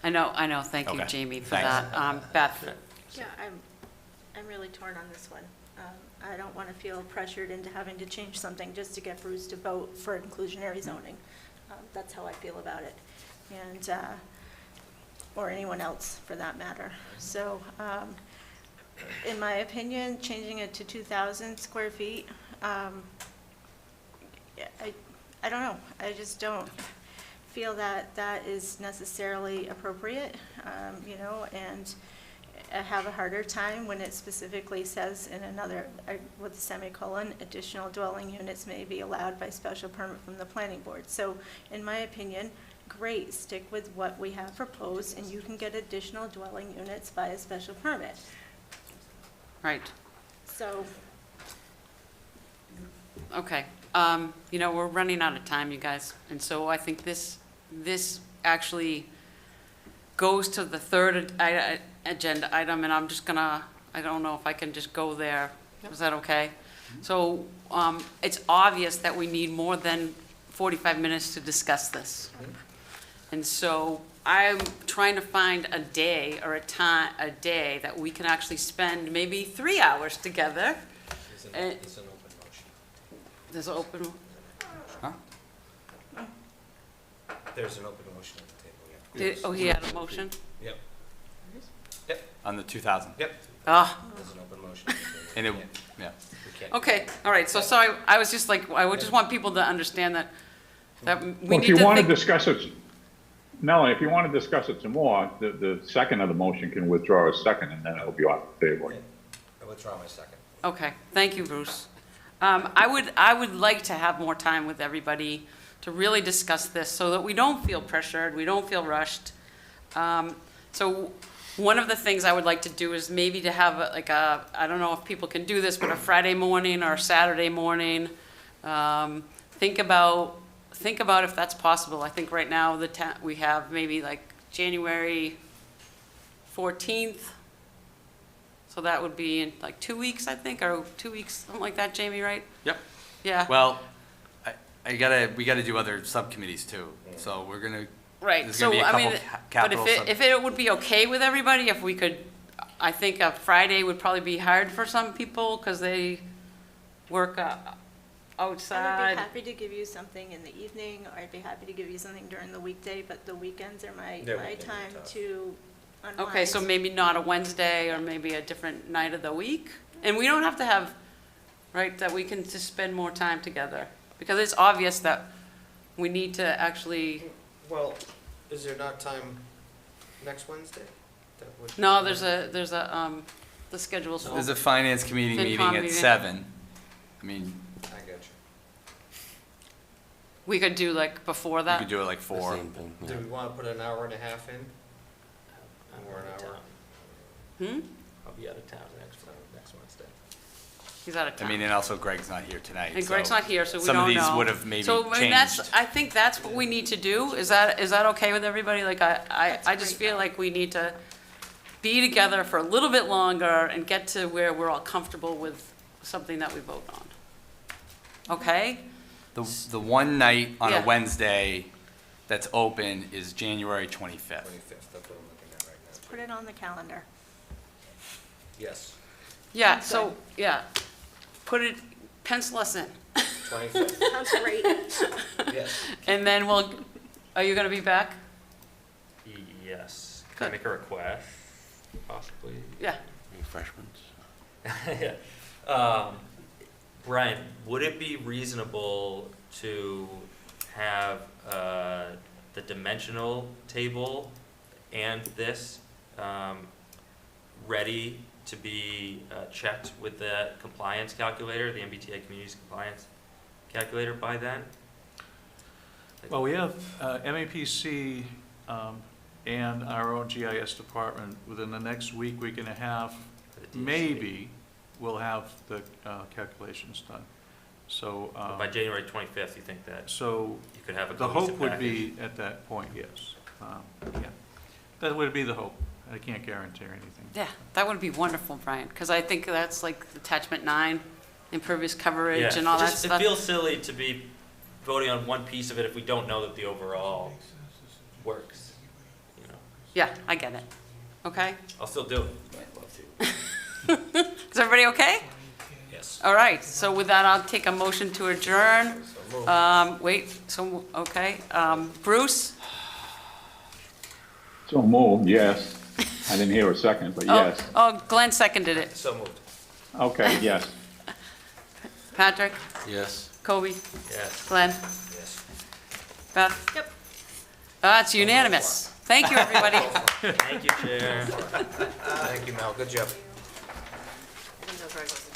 I know, thank you, Okay, Jamie, for thanks. that. Beth? Yeah, I'm really torn on this one. I don't want to feel pressured into having to change something just to get Bruce to vote for inclusionary zoning. That's how I feel about it. And, or anyone else for that matter. So, in my opinion, changing it to 2,000 square feet, I don't know. I just don't feel that that is necessarily appropriate, you know, and I have a harder time when it specifically says in another, with a semicolon, additional dwelling units may be allowed by special permit from the planning board. So, in my opinion, great, stick with what we have proposed, and you can get additional dwelling units by a special permit. Right, So, okay. You know, we're running out of time, you guys, and so I think this actually goes to the third agenda item, and I'm just gonna, I don't know if I can just go there. Is that okay? So, it's obvious that we need more than 45 minutes to discuss this. And so I'm trying to find a day or a day that we can actually spend maybe 3 hours together. It's an open motion. There's an open, There's an open motion at the table, yeah. he had a motion? Yep, On the 2,000. yep, Ah, there's an open motion. at the table. And it, We can't- yeah. we can't- okay, all right, so sorry, I was just like, I would just want people to understand that we Well, need if you to want to think. discuss it, Melanie, if you want to discuss it some more, the second of the motion can withdraw a second, and then it'll be off the table. Yeah, I withdraw my second. Okay, thank you, Bruce. I would like to have more time with everybody to really discuss this so that we don't feel pressured, we don't feel rushed. So one of the things I would like to do is maybe to have I don't know if people can do this, but a Friday morning or a Saturday morning. Think about if that's possible. I think right now we have maybe like January 14th. So that would be in like 2 weeks, I think, or 2 weeks, something like that, Jamie, right? Yep. Yeah, Well, we gotta do other subcommittees too, so we're gonna, right. there's So, gonna be a I mean, couple but capital sub. if it would be okay with everybody, if we could, I think a Friday would probably be hard for some people because they work I would outside. be happy to give you something in the evening, or I'd be happy to give you something during the weekday, but the weekends are my Yeah, weekends are time tough. to unwind. Okay, so maybe not a Wednesday or maybe a different night of the week? And we don't have to have, right, that we can just spend more time together. Because it's obvious that we need to actually, Well, is there not time next Wednesday? That would- no, there's the schedule's full. There's a finance committee FinCom meeting at meeting. 7. I mean, I got you. We could do like before you that? could do it like The 4. same thing, yeah. Do we want to put an hour and a half in? Or an hour? Hmm? I'll be out of town next Wednesday. He's out of I town. mean, and also Greg's not here tonight. And Greg's so not here, so we some don't of know. these would have maybe So, I mean, changed. I think that's what we need to do. Is that okay with everybody? Like, I That's just great. feel like we need to be together for a little bit longer and get to where we're all comfortable with something that we vote on. Okay? The one night on a Yeah. Wednesday that's open is January 25th. 25th, that's what I'm looking at right now. Put it on the calendar. Yes, Yeah, Sounds so, yeah, pencil us in. 25th, Sounds great. yes. And then are you gonna be back? Yes. Can I Good. make a request, possibly? Yeah. Refreshments. Yeah. Brian, would it be reasonable to have the dimensional table and this ready to be checked with the compliance calculator, the MBTA Communities Compliance Calculator by then? Well, we have MAPC and our own GIS department, within the next week, week and a half, For the DSC? maybe, we'll have the calculations done. So, But by January 25th, you think that so you could have a the cohesive hope would package? be at that point, yes. Yeah, that would be the hope. I can't guarantee anything. Yeah, that would be wonderful, Brian, because I think that's like attachment 9, impervious coverage and all that It stuff. feels silly to be voting on one piece of it if we don't know that the overall works, you know? Yeah, I get it. Okay? I'll still do it. I'd love to. Is everybody okay? Yes. All right, so with that, I'll take a motion to adjourn. So moved. Okay, Bruce? So moved, yes. I didn't hear a second, but Oh, yes. Oh, Glenn seconded it. So moved. Okay, yes. Patrick, Yes. Kobe, Yes. Glenn, Yes. Beth? Yep. It's unanimous. Thank you, everybody. Thank you, Chair. Thank you, Mel. Good job. I think those were-